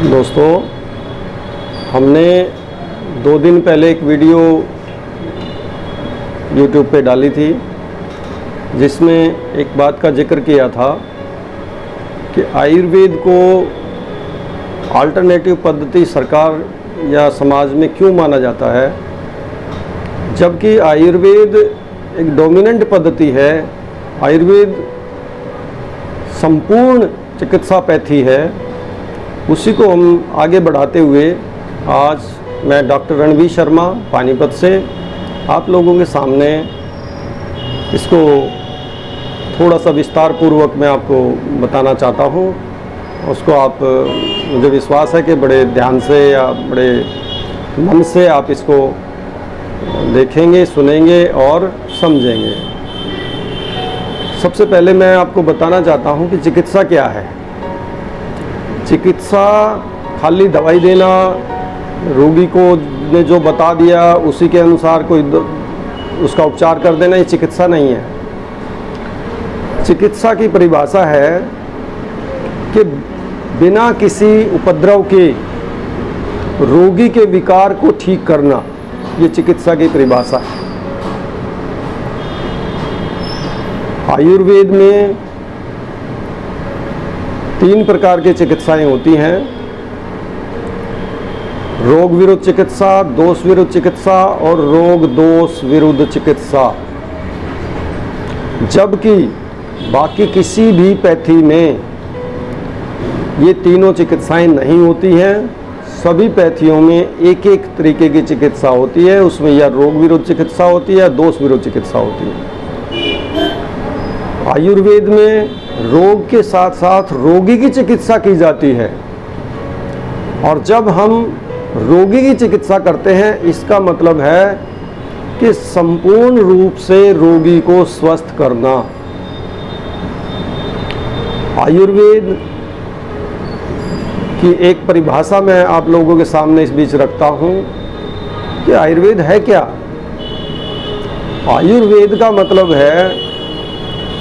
दोस्तों, हमने 2 दिन पहले एक वीडियो YouTube पे डाली थी जिसमें एक बात का जिक्र किया था कि आयुर्वेद को अल्टरनेटिव पद्धति सरकार या समाज में क्यों माना जाता है, जबकि आयुर्वेद एक डोमिनेंट पद्धति है। आयुर्वेद संपूर्ण चिकित्सा पैथी है। उसी को हम आगे बढ़ाते हुए आज मैं डॉक्टर रणवीर शर्मा पानीपत से आप लोगों के सामने इसको थोड़ा सा विस्तार पूर्वक मैं आपको बताना चाहता हूँ। उसको आप, मुझे विश्वास है कि बड़े ध्यान से या बड़े मन से आप इसको देखेंगे, सुनेंगे और समझेंगे। सबसे पहले मैं आपको बताना चाहता हूँ कि चिकित्सा क्या है। चिकित्सा खाली दवाई देना, रोगी को ने जो बता दिया उसी के अनुसार कोई उसका उपचार कर देना, ये चिकित्सा नहीं है। चिकित्सा की परिभाषा है कि बिना किसी उपद्रव के रोगी के विकार को ठीक करना, ये चिकित्सा की परिभाषा है। आयुर्वेद में 3 प्रकार की चिकित्साएं होती हैं: रोग विरुद्ध चिकित्सा, दोष विरुद्ध चिकित्सा और रोग दोष विरुद्ध चिकित्सा। जबकि बाकी किसी भी पैथी में ये तीनों चिकित्साएं नहीं होती हैं। सभी पैथियों में एक एक तरीके की चिकित्सा होती है। उसमें या रोग विरुद्ध चिकित्सा होती है या दोष विरुद्ध चिकित्सा होती है। आयुर्वेद में रोग के साथ साथ रोगी की चिकित्सा की जाती है। और जब हम रोगी की चिकित्सा करते हैं, इसका मतलब है कि संपूर्ण रूप से रोगी को स्वस्थ करना। आयुर्वेद की एक परिभाषा मैं आप लोगों के सामने इस बीच रखता हूं कि आयुर्वेद है क्या। आयुर्वेद का मतलब है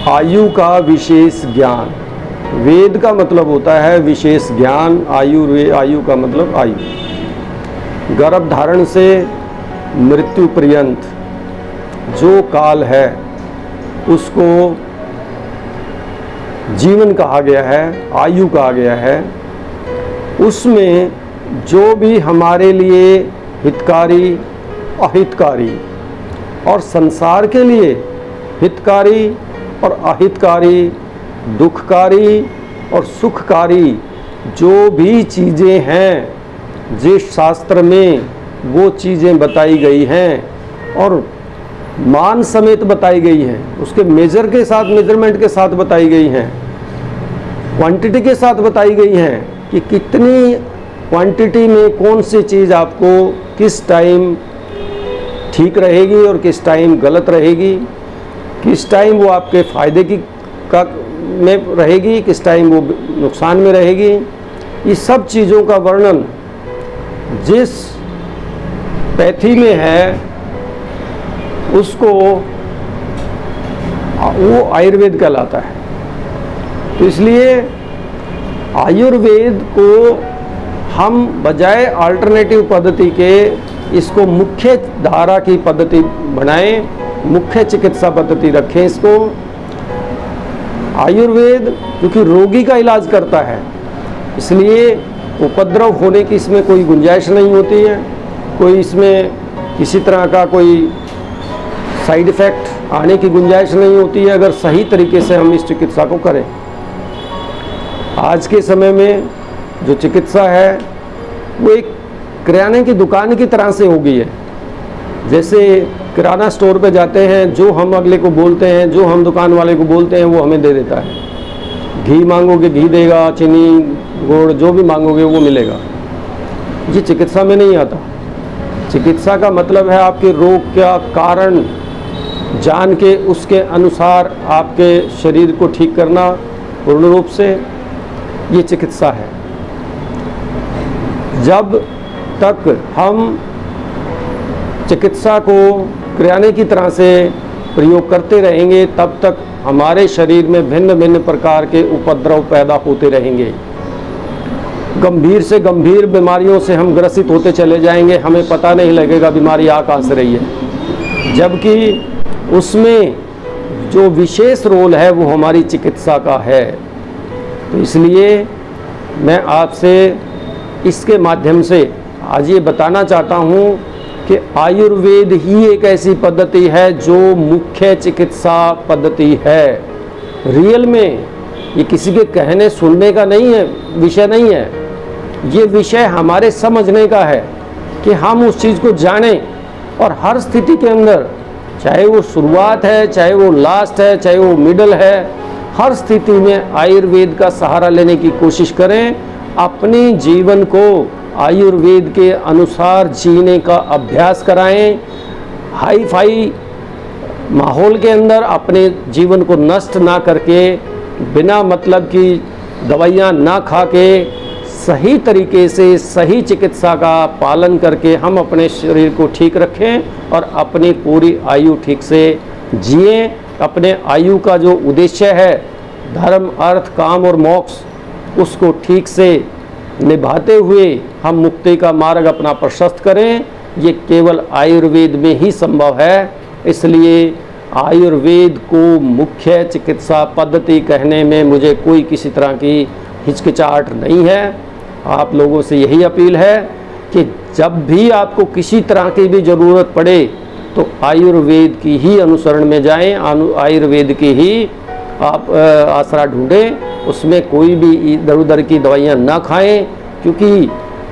आयु का विशेष ज्ञान। वेद का मतलब होता है विशेष ज्ञान। आयु का मतलब आयु। गर्भ धारण से मृत्यु पर्यंत जो काल है उसको जीवन कहा गया है, आयु कहा गया है। उसमें जो भी हमारे लिए हितकारी, अहितकारी और संसार के लिए हितकारी और अहितकारी, दुखकारी और सुखकारी जो भी चीज़ें हैं, जिस शास्त्र में वो चीज़ें बताई गई हैं और मान समेत बताई गई हैं, उसके मेजर के साथ, मेजरमेंट के साथ बताई गई हैं, क्वांटिटी के साथ बताई गई हैं कि कितनी क्वांटिटी में कौन सी चीज़ आपको किस टाइम ठीक रहेगी और किस टाइम गलत रहेगी, किस टाइम वो आपके फ़ायदे की में रहेगी, किस टाइम वो नुकसान में रहेगी। ये सब चीज़ों का वर्णन जिस पैथी में है उसको वो आयुर्वेद कहलाता है। तो इसलिए आयुर्वेद को हम बजाय अल्टरनेटिव पद्धति के इसको मुख्य धारा की पद्धति बनाएं, मुख्य चिकित्सा पद्धति रखें इसको। आयुर्वेद क्योंकि रोगी का इलाज करता है, इसलिए उपद्रव होने की इसमें कोई गुंजाइश नहीं होती है। कोई इसमें किसी तरह का कोई साइड इफ़ेक्ट आने की गुंजाइश नहीं होती है, अगर सही तरीके से हम इस चिकित्सा को करें। आज के समय में जो चिकित्सा है वो एक किराने की दुकान की तरह से हो गई है। जैसे किराना स्टोर पे जाते हैं, जो हम अगले को बोलते हैं, जो हम दुकान वाले को बोलते हैं वो हमें दे देता है। घी मांगोगे घी देगा, चीनी, गुड़, जो भी मांगोगे वो मिलेगा। ये चिकित्सा में नहीं आता। चिकित्सा का मतलब है आपके रोग का कारण जान के उसके अनुसार आपके शरीर को ठीक करना। पूर्ण रूप से ये चिकित्सा है। जब तक हम चिकित्सा को किराने की तरह से प्रयोग करते रहेंगे, तब तक हमारे शरीर में भिन्न भिन्न प्रकार के उपद्रव पैदा होते रहेंगे। गंभीर से गंभीर बीमारियों से हम ग्रसित होते चले जाएंगे, हमें पता नहीं लगेगा बीमारी आ कहाँ से रही है। जबकि उसमें जो विशेष रोल है वो हमारी चिकित्सा का है। तो इसलिए मैं आपसे इसके माध्यम से आज ये बताना चाहता हूँ कि आयुर्वेद ही एक ऐसी पद्धति है जो मुख्य चिकित्सा पद्धति है। रियल में ये किसी के कहने सुनने का नहीं है, विषय नहीं है, ये विषय हमारे समझने का है कि हम उस चीज़ को जानें और हर स्थिति के अंदर, चाहे वो शुरुआत है, चाहे वो लास्ट है, चाहे वो मिडल है, हर स्थिति में आयुर्वेद का सहारा लेने की कोशिश करें। अपने जीवन को आयुर्वेद के अनुसार जीने का अभ्यास कराएं। हाई फाई माहौल के अंदर अपने जीवन को नष्ट ना करके, बिना मतलब की दवाइयाँ ना खा के, सही तरीके से सही चिकित्सा का पालन करके हम अपने शरीर को ठीक रखें और अपनी पूरी आयु ठीक से जिए। अपने आयु का जो उद्देश्य है, धर्म, अर्थ, काम और मोक्ष, उसको ठीक से निभाते हुए हम मुक्ति का मार्ग अपना प्रशस्त करें। ये केवल आयुर्वेद में ही संभव है। इसलिए आयुर्वेद को मुख्य चिकित्सा पद्धति कहने में मुझे कोई किसी तरह की हिचकिचाहट नहीं है। आप लोगों से यही अपील है कि जब भी आपको किसी तरह की भी ज़रूरत पड़े तो आयुर्वेद की ही अनुसरण में जाएं, आयुर्वेद की ही आप आसरा ढूंढें। उसमें कोई भी इधर उधर की दवाइयाँ ना खाएं, क्योंकि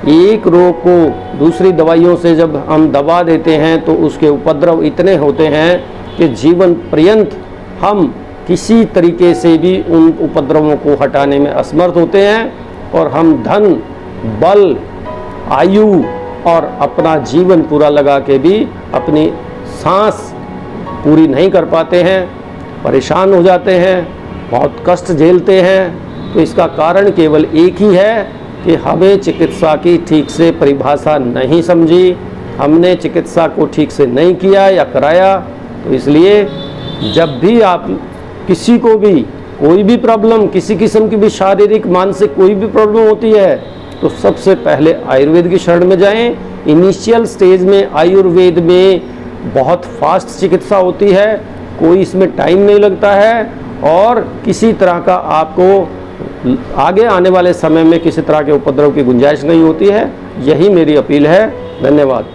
एक रोग को दूसरी दवाइयों से जब हम दबा देते हैं तो उसके उपद्रव इतने होते हैं कि जीवन पर्यंत हम किसी तरीके से भी उन उपद्रवों को हटाने में असमर्थ होते हैं और हम धन, बल, आयु और अपना जीवन पूरा लगा के भी अपनी सांस पूरी नहीं कर पाते हैं, परेशान हो जाते हैं, बहुत कष्ट झेलते हैं। तो इसका कारण केवल एक ही है कि हमें चिकित्सा की ठीक से परिभाषा नहीं समझी, हमने चिकित्सा को ठीक से नहीं किया या कराया। तो इसलिए जब भी आप किसी को भी कोई भी प्रॉब्लम, किसी किस्म की भी शारीरिक, मानसिक कोई भी प्रॉब्लम होती है तो सबसे पहले आयुर्वेद की शरण में जाएं। इनिशियल स्टेज में आयुर्वेद में बहुत फास्ट चिकित्सा होती है, कोई इसमें टाइम नहीं लगता है और किसी तरह का आपको आगे आने वाले समय में किसी तरह के उपद्रव की गुंजाइश नहीं होती है। यही मेरी अपील है। धन्यवाद।